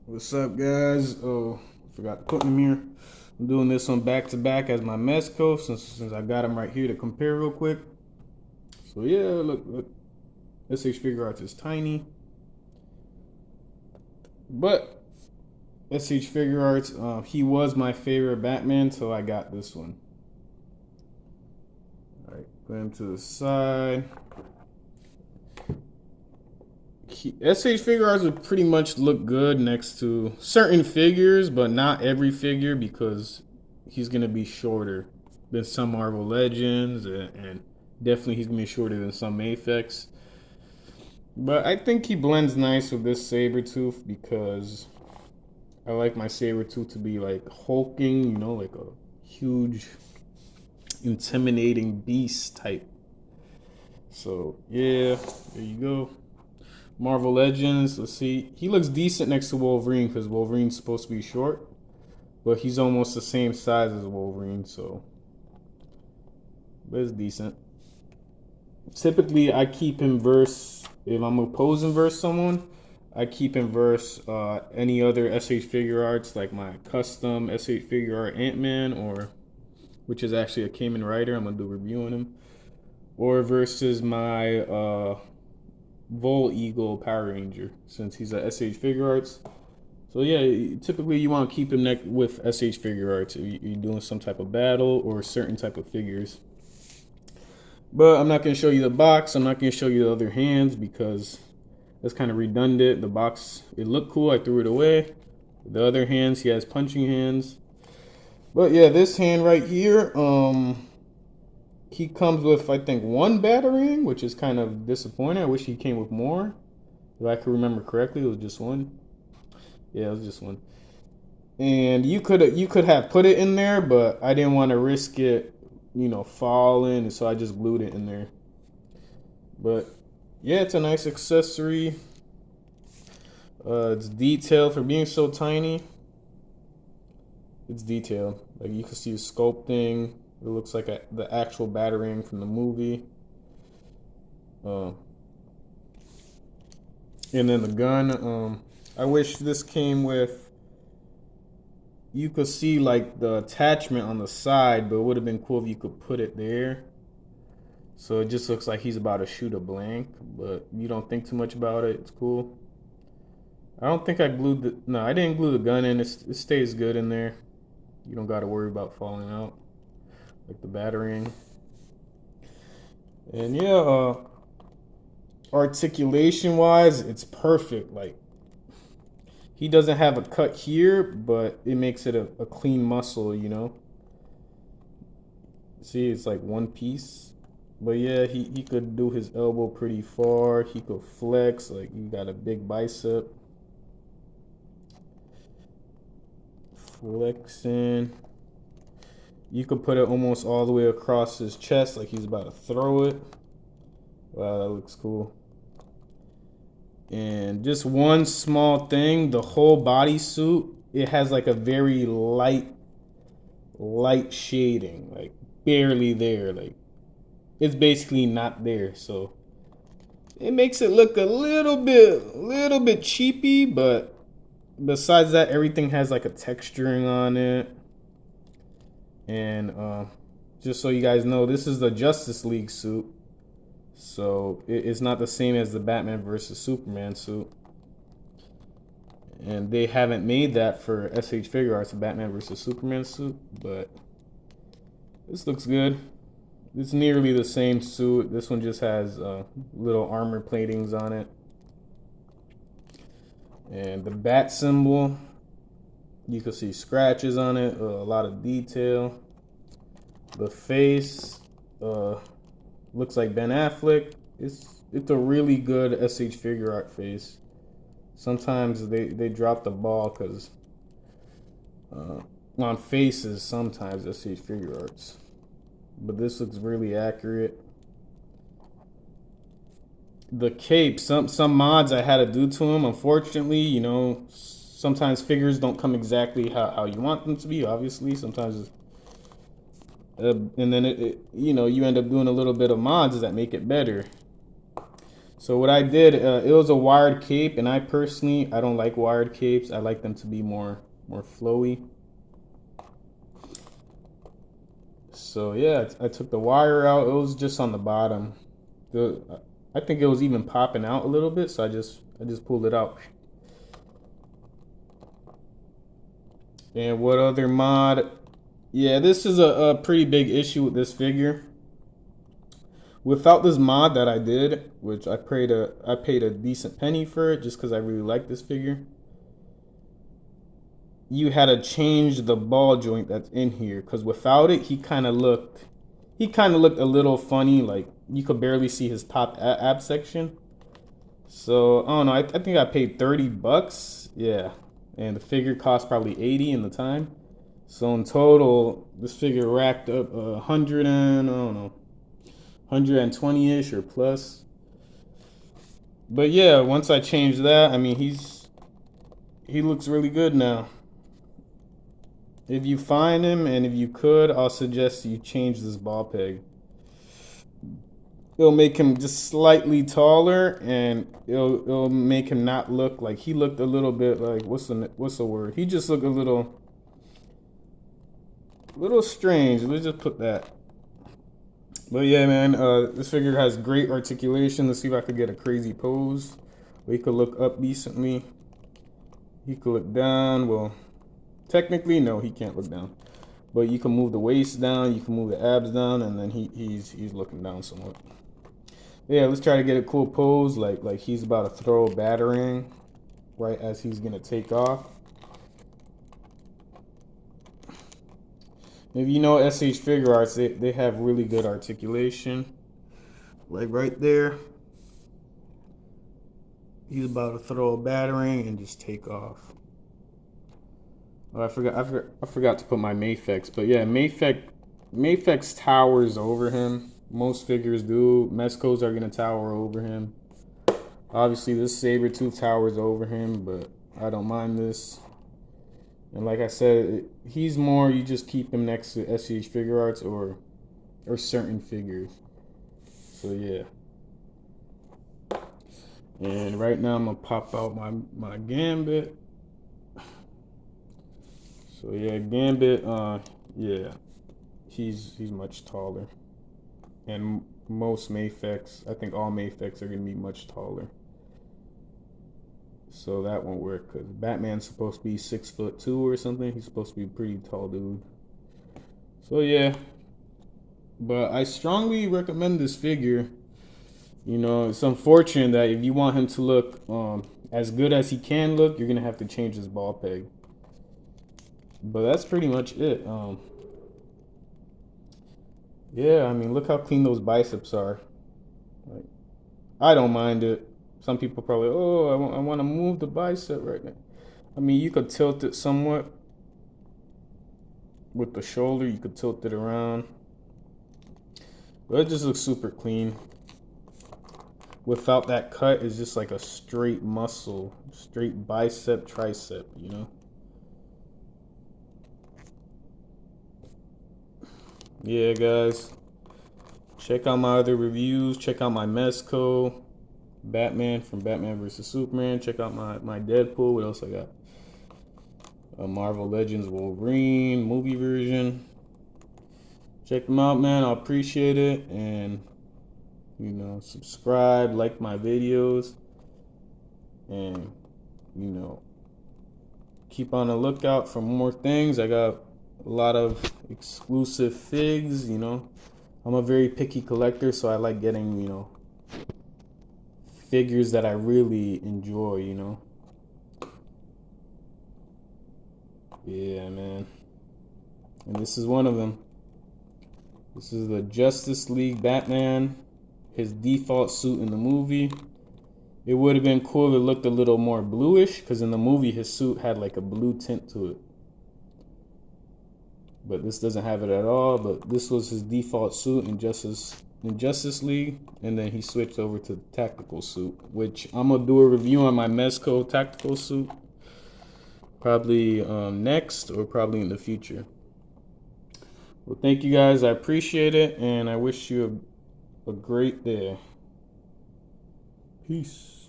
What's up, guys? Oh, forgot to put them here. I'm doing this one back to back as my Mezco since I got them right here to compare real quick. So yeah, look. SH Figuarts is tiny, but SH Figuarts, he was my favorite Batman, so I got this one. All right, put him to the side. SH Figuarts would pretty much look good next to certain figures, but not every figure because he's gonna be shorter than some Marvel Legends, and definitely he's gonna be shorter than some Mafex. But I think he blends nice with this Sabretooth because I like my Sabretooth to be like hulking, like a huge, intimidating beast type. So yeah, there you go. Marvel Legends. Let's see. He looks decent next to Wolverine because Wolverine's supposed to be short, but he's almost the same size as Wolverine, so but it's decent. Typically, I keep him verse if I'm opposing verse someone. I keep him verse any other SH Figuarts like my custom SH Figuart Ant-Man, or which is actually a Kamen Rider. I'm gonna do reviewing him, or versus my Vol Eagle Power Ranger since he's a SH Figuarts. So yeah, typically you want to keep him with SH Figuarts if you're doing some type of battle or certain type of figures. But I'm not going to show you the box. I'm not going to show you the other hands because that's kind of redundant. The box, it looked cool. I threw it away. The other hands, he has punching hands. But yeah, this hand right here, he comes with, I think, one batarang, which is kind of disappointing. I wish he came with more. If I can remember correctly, it was just one. Yeah, it was just one. And you could have put it in there, but I didn't want to risk it, falling, so I just glued it in there. But yeah, it's a nice accessory. It's detailed for being so tiny. It's detailed. Like you can see the sculpting. It looks like the actual batarang from the movie. Uh, and then the gun. I wish this came with. You could see like the attachment on the side, but it would have been cool if you could put it there. So it just looks like he's about to shoot a blank, but you don't think too much about it. It's cool. I don't think I glued the. No, I didn't glue the gun in. It stays good in there. You don't got to worry about falling out like the batarang. And yeah, articulation wise, it's perfect. Like he doesn't have a cut here, but it makes it a clean muscle. See, it's like one piece. But yeah, he could do his elbow pretty far. He could flex, like you got a big bicep. Flexing. You could put it almost all the way across his chest, like he's about to throw it. Wow, that looks cool. And just one small thing, the whole bodysuit, it has like a very light shading, like barely there. Like it's basically not there. So it makes it look a little bit cheapy, but besides that, everything has like a texturing on it. And just so you guys know, this is the Justice League suit. So it's not the same as the Batman versus Superman suit. And they haven't made that for SH Figuarts, the Batman versus Superman suit. But this looks good. It's nearly the same suit. This one just has little armor platings on it. And the bat symbol, you can see scratches on it, a lot of detail. The face looks like Ben Affleck. It's a really good SH Figuart face. Sometimes they drop the ball because on faces, sometimes SH Figuarts. But this looks really accurate. The cape, some mods I had to do to him. Unfortunately, sometimes figures don't come exactly how you want them to be. Obviously, sometimes, and then you end up doing a little bit of mods that make it better. So what I did, it was a wired cape, and I personally, I don't like wired capes. I like them to be more flowy. So yeah, I took the wire out. It was just on the bottom. I think it was even popping out a little bit, so I just pulled it out. And what other mod? Yeah, this is a pretty big issue with this figure. Without this mod that I did, which I paid a decent penny for it just because I really like this figure. You had to change the ball joint that's in here because without it, he kind of looked a little funny. Like you could barely see his top ab section. So I don't know. I think I paid $30. Yeah, and the figure cost probably 80 in the time. So in total, this figure racked up 100 and I don't know, 120-ish or plus. But yeah, once I changed that, I mean he looks really good now. If you find him and if you could, I'll suggest you change this ball peg. It'll make him just slightly taller, and it'll make him not look like he looked a little bit like what's the word? He just looked a little strange. Let's just put that. But yeah, man, this figure has great articulation. Let's see if I could get a crazy pose where he could look up decently. He could look down. Well, technically, no, he can't look down. But you can move the waist down, you can move the abs down, and then he's looking down somewhat. Yeah, let's try to get a cool pose, like he's about to throw a batarang right as he's gonna take off. If you know SH Figuarts, they have really good articulation. Like right there, he's about to throw a batarang and just take off. Oh, I forgot to put my Mafex, but yeah, Mafex towers over him. Most figures do. Mezcos are gonna tower over him. Obviously, this Sabertooth towers over him, but I don't mind this. And like I said, he's more, you just keep him next to SCH Figuarts or certain figures. So yeah. And right now I'm gonna pop out my Gambit. So yeah, Gambit, yeah, he's much taller. And most Mafex, I think all Mafex are gonna be much taller. So that won't work because Batman's supposed to be 6'2" or something. He's supposed to be a pretty tall dude. So yeah, but I strongly recommend this figure. You know, it's unfortunate that if you want him to look as good as he can look, you're gonna have to change his ball peg. But that's pretty much it. Yeah, I mean, look how clean those biceps are. Like, I don't mind it. Some people probably, oh, I want to move the bicep right now. I mean, you could tilt it somewhat with the shoulder. You could tilt it around. But it just looks super clean. Without that cut, it's just like a straight muscle, straight bicep, tricep, you know? Yeah, guys. Check out my other reviews. Check out my Mezco, Batman from Batman vs. Superman. Check out my Deadpool. What else I got? A Marvel Legends Wolverine movie version. Check them out, man. I appreciate it. And, you know, subscribe, like my videos. And, you know, keep on the lookout for more things. I got a lot of exclusive figs, you know. I'm a very picky collector, so I like getting, you know, figures that I really enjoy, you know. Yeah, man. And this is one of them. This is the Justice League Batman, his default suit in the movie. It would have been cool if it looked a little more bluish, because in the movie his suit had like a blue tint to it. But this doesn't have it at all. But this was his default suit in Justice League, and then he switched over to the tactical suit, which I'm gonna do a review on my Mezco tactical suit, probably next or probably in the future. Well, thank you guys. I appreciate it, and I wish you a great day. Peace.